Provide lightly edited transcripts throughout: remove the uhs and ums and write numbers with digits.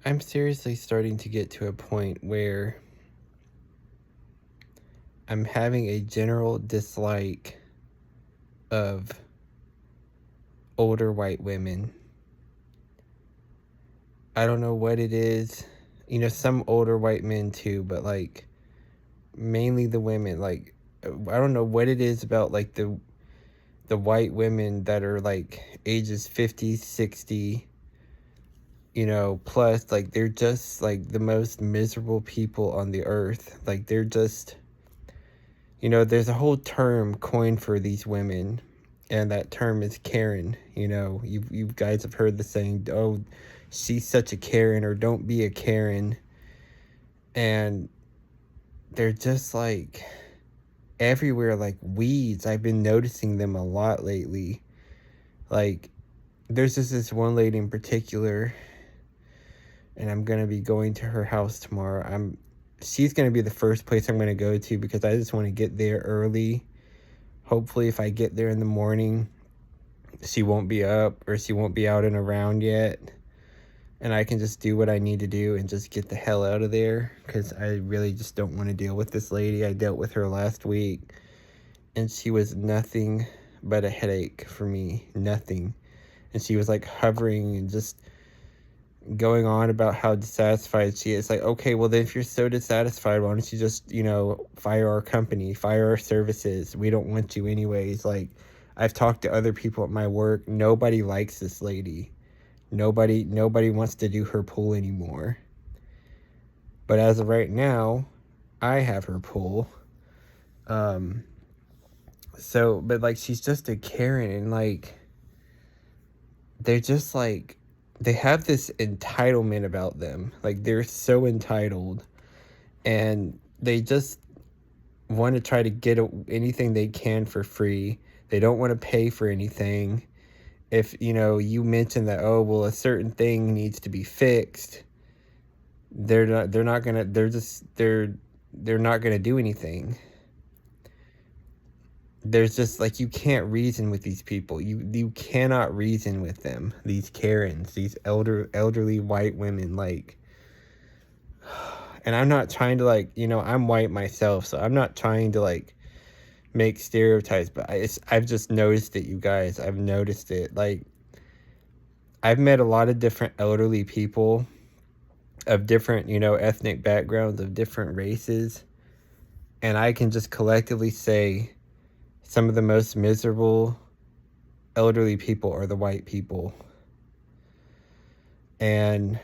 I'm seriously starting to get to a point where I'm having a general dislike of older white women. I don't know what it is. Some older white men too, but like mainly the women. Like I don't know what it is about like the white women that are like ages 50, 60, plus like they're just like the most miserable people on the earth. Like they're just there's a whole term coined for these women, and that term is Karen. You guys have heard the saying, "Oh, she's such a Karen," or "Don't be a Karen." And they're just like everywhere, like weeds. I've been noticing them a lot lately. Like, there's just this one lady in particular, and I'm gonna be going to her house tomorrow. She's gonna be the first place I'm gonna go to because I just want to get there early. Hopefully, if I get there in the morning, she won't be up or she won't be out and around yet. And I can just do what I need to do and just get the hell out of there because I really just don't want to deal with this lady. I dealt with her last week and she was nothing but a headache for me. Nothing. And she was like hovering and just going on about how dissatisfied she is. Like, okay, well then if you're so dissatisfied, why don't you just, fire our company, fire our services? We don't want you anyways. Like, I've talked to other people at my work. Nobody likes this lady. Nobody wants to do her pool anymore. But as of right now, I have her pool. But like she's just a Karen, and like they're just like they have this entitlement about them. Like they're so entitled, and they just want to try to get anything they can for free. They don't want to pay for anything. If you mention that, oh well, a certain thing needs to be fixed, they're not gonna do anything. There's just like you can't reason with these people. You cannot reason with them. These Karens, these elderly white women, like. And I'm not trying to like I'm white myself, so I'm not trying to like make stereotypes, but I've just noticed it, you guys. I've noticed it. Like I've met a lot of different elderly people of different ethnic backgrounds, of different races, and I can just collectively say some of the most miserable elderly people are the white people. And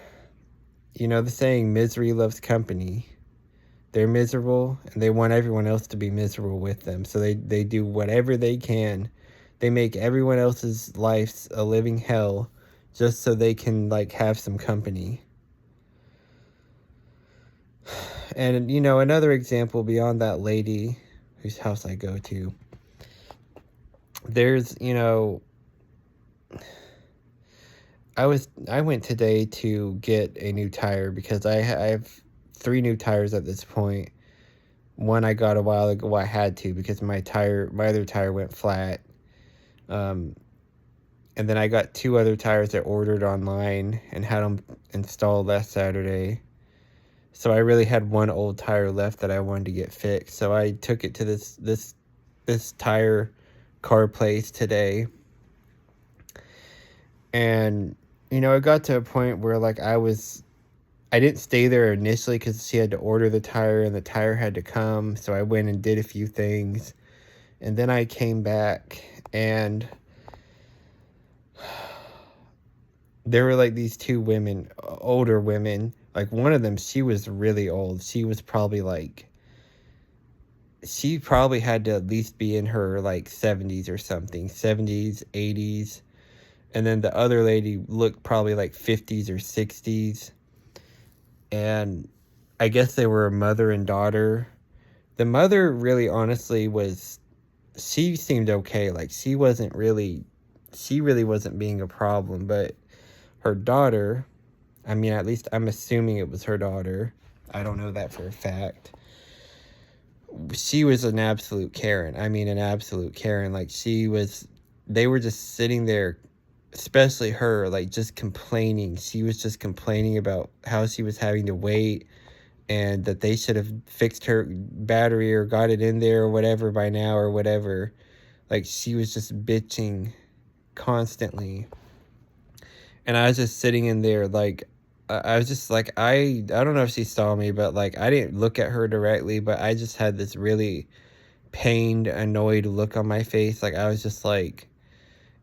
the saying, misery loves company. They're miserable and they want everyone else to be miserable with them, so they do whatever they can. They make everyone else's life a living hell just so they can like have some company. And another example beyond that lady whose house I go to, there's I went today to get a new tire because I have 3 new tires at this point. One I got a while ago. I had to because my other tire went flat. And then I got 2 other tires that ordered online and had them installed last Saturday. So I really had 1 old tire left that I wanted to get fixed. So I took it to this tire car place today. And it got to a point where like I didn't stay there initially because she had to order the tire and the tire had to come. So I went and did a few things. And then I came back and there were like these 2 women, older women. Like one of them, she was really old. She probably had to at least be in her like 70s or something, 70s, 80s. And then the other lady looked probably like 50s or 60s. And I guess they were a mother and daughter. The mother really honestly she seemed okay. Like she really wasn't being a problem. But her daughter, I mean, at least I'm assuming it was her daughter. I don't know that for a fact. She was an absolute Karen. I mean, an absolute Karen. Like they were just sitting there especially her, like, just complaining. She was just complaining about how she was having to wait, and that they should have fixed her battery or got it in there or whatever by now or whatever. Like, she was just bitching constantly. And I was just sitting in there, like, I was just like, I don't know if she saw me, but like, I didn't look at her directly, but I just had this really pained, annoyed look on my face. Like, I was just like,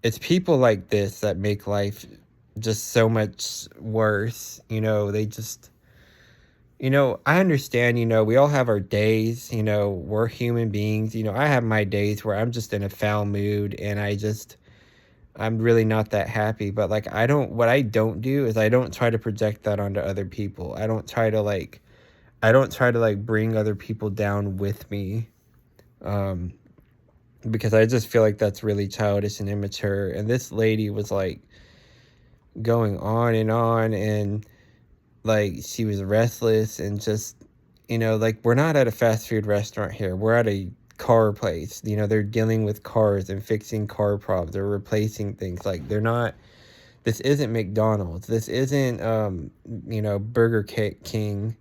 it's people like this that make life just so much worse. They just, I understand, we all have our days, we're human beings. I have my days where I'm just in a foul mood, and I'm really not that happy. But like, what I don't do is I don't try to project that onto other people. I don't try to like bring other people down with me. Um, because I just feel like that's really childish and immature. And this lady was like going on, and like she was restless, and just, like, we're not at a fast food restaurant here. We're at a car place. They're dealing with cars and fixing car problems. They're replacing things. Like, they're not, this isn't McDonald's. This isn't, Burger King,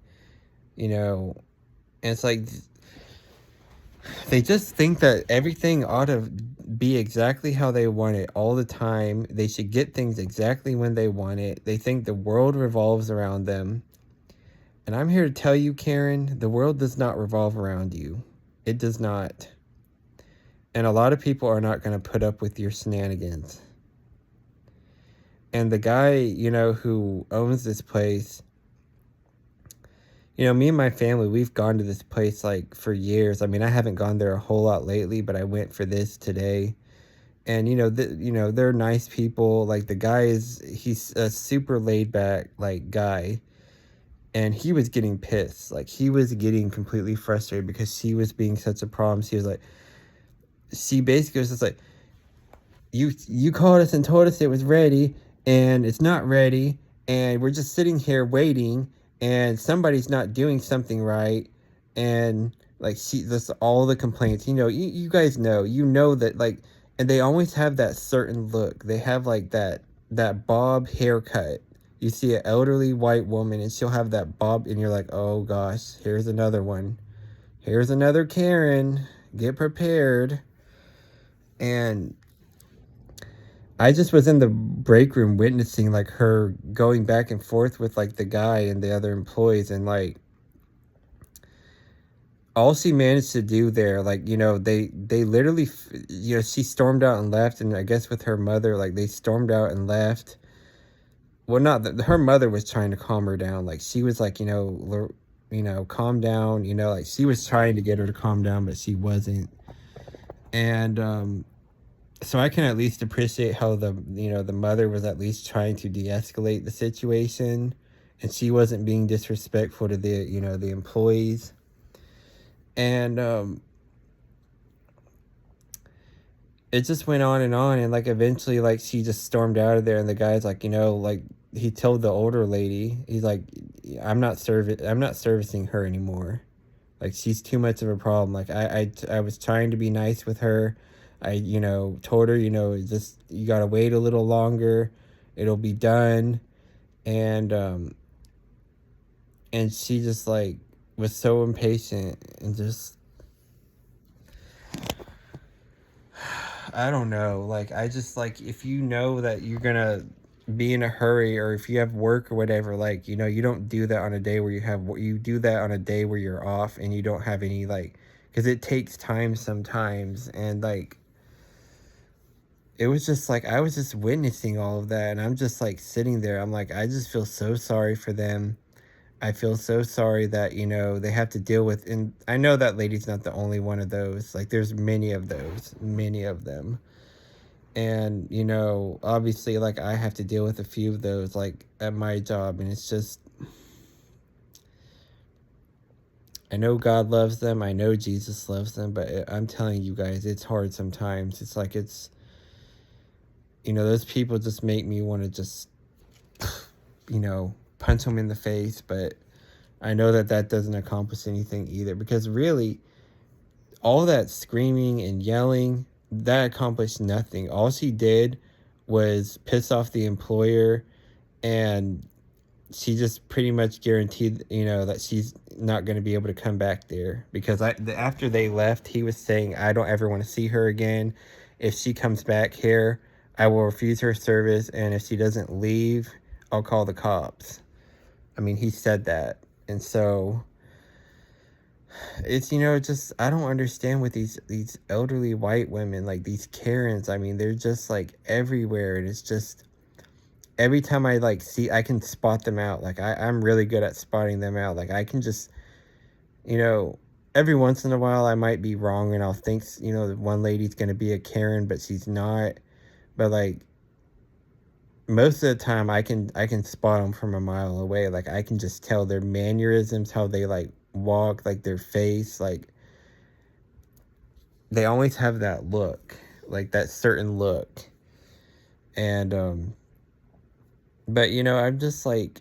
and it's like, they just think that everything ought to be exactly how they want it all the time. They should get things exactly when they want it. They think the world revolves around them. And I'm here to tell you, Karen, the world does not revolve around you. It does not. And a lot of people are not going to put up with your shenanigans. And the guy, who owns this place, me and my family, we've gone to this place like for years. I mean, I haven't gone there a whole lot lately, but I went for this today. And they're nice people. Like, the guy he's a super laid back like guy, and he was getting pissed. Like, he was getting completely frustrated because she was being such a problem. She basically was just like, you called us and told us it was ready, and it's not ready, and we're just sitting here waiting, and somebody's not doing something right. And like, that's all the complaints. You guys know that, like, and they always have that certain look. They have like that bob haircut. You see an elderly white woman, and she'll have that bob, and you're like, oh gosh, here's another one. Here's another Karen. Get prepared. And I just was in the break room witnessing like her going back and forth with like the guy and the other employees, and like, all she managed to do there, like, they literally, she stormed out and left. And I guess with her mother, like, they stormed out and left. Well, not that her mother was trying to calm her down. Like, she was like, calm down. Like, she was trying to get her to calm down, but she wasn't. And so I can at least appreciate how the mother was at least trying to de-escalate the situation, and she wasn't being disrespectful to the employees. And it just went on, and like, eventually, like, she just stormed out of there, and the guy's like, like, he told the older lady, he's like, I'm not servicing her anymore. Like, she's too much of a problem. Like, I was trying to be nice with her. I told her, just, you gotta wait a little longer, it'll be done. And she just like was so impatient, and just, I don't know. Like, I just, like, if you know that you're gonna be in a hurry, or if you have work or whatever, like, you don't do that on a day where you do that on a day where you're off, and you don't have any, like, because it takes time sometimes. And like, it was just like, I was just witnessing all of that, and I'm just like sitting there. I'm like, I just feel so sorry for them. I feel so sorry that, they have to deal with, and I know that lady's not the only one of those. Like, there's many of them. And, obviously, like, I have to deal with a few of those, like, at my job. And it's just, I know God loves them. I know Jesus loves them. But I'm telling you guys, it's hard sometimes. It's like, those people just make me want to just, punch them in the face. But I know that doesn't accomplish anything either, because really, all that screaming and yelling, that accomplished nothing. All she did was piss off the employer, and she just pretty much guaranteed, that she's not going to be able to come back there, because after they left, he was saying, I don't ever want to see her again. If she comes back here, I will refuse her service, and if she doesn't leave, I'll call the cops. I mean, he said that. And so it's, just, I don't understand with these elderly white women, like these Karens. I mean, they're just like everywhere, and it's just every time I I can spot them out. Like I'm really good at spotting them out. Like I can just, you know, every once in a while I might be wrong, and I'll think, one lady's going to be a Karen, but she's not. But like most of the time I can spot them from a mile away. Like I can just tell their mannerisms, how they like walk, like their face, like they always have that look, like that certain look. And but I'm just like,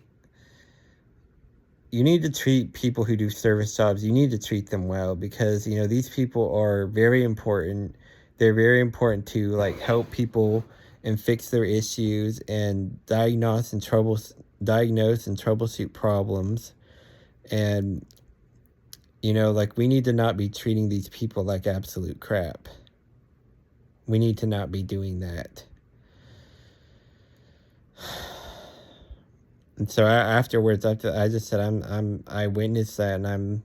you need to treat people who do service jobs, you need to treat them well, because these people are very important. They're very important to like help people and fix their issues and diagnose and troubleshoot problems. And like, we need to not be treating these people like absolute crap. We need to not be doing that. And so afterwards, I just said, I witnessed that, and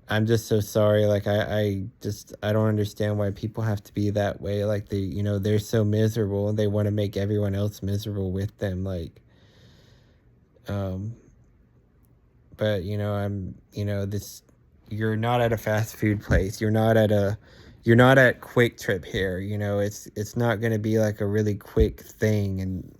I'm just so sorry. Like I don't understand why people have to be that way. Like they're so miserable, and they want to make everyone else miserable with them. Like, but this, you're not at a fast food place. You're not at Quick Trip here. It's not going to be like a really quick thing, and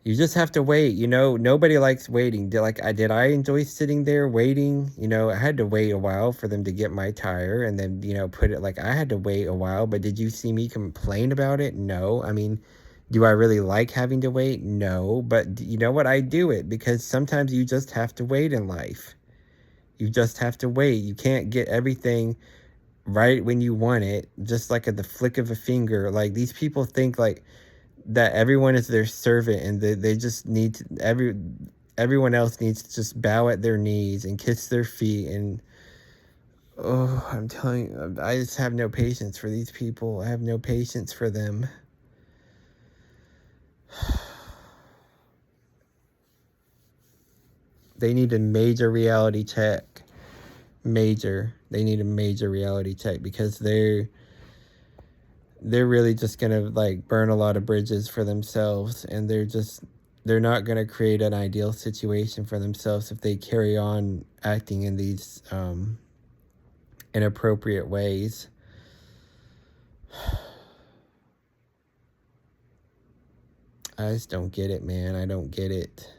you just have to wait. Nobody likes waiting. Did I enjoy sitting there waiting? I had to wait a while for them to get my tire, and then, put it, like, I had to wait a while. But did you see me complain about it? No. I mean, do I really like having to wait? No. But you know what? I do it because sometimes you just have to wait in life. You just have to wait. You can't get everything right when you want it, just like at the flick of a finger. Like, these people think like that everyone is their servant, and they just need to, everyone else needs to just bow at their knees and kiss their feet. And oh, I'm telling you, I just have no patience for these people. I have no patience for them. They need a major reality check. They need a major reality check, because they're really just gonna like burn a lot of bridges for themselves, and they're not gonna create an ideal situation for themselves if they carry on acting in these inappropriate ways. I just don't get it, man. I don't get it.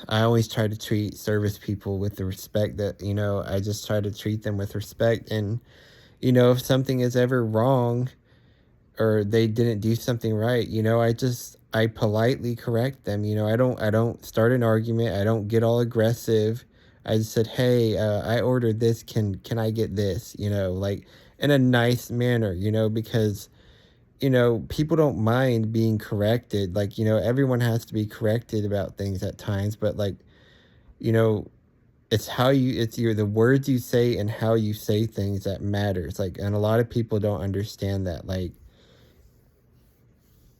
I always try to treat service people with the respect that, I just try to treat them with respect. And if something is ever wrong, or they didn't do something right, I politely correct them. I don't start an argument. I don't get all aggressive. I just said, hey, I ordered this. Can I get this? Like, in a nice manner, because, people don't mind being corrected. Like, everyone has to be corrected about things at times, but like, it's the words you say and how you say things that matters. Like, and a lot of people don't understand that. Like,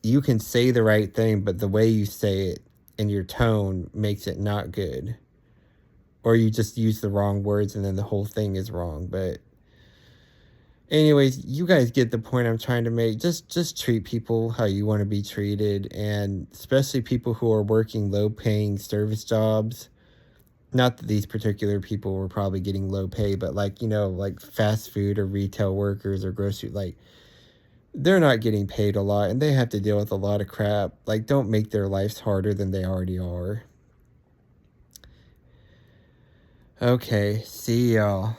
you can say the right thing, but the way you say it and your tone makes it not good. Or you just use the wrong words, and then the whole thing is wrong. But anyways, you guys get the point I'm trying to make. Just treat people how you want to be treated, and especially people who are working low-paying service jobs. Not that these particular people were probably getting low pay, but like, like fast food or retail workers or grocery, like, they're not getting paid a lot, and they have to deal with a lot of crap. Like, don't make their lives harder than they already are. Okay, see y'all.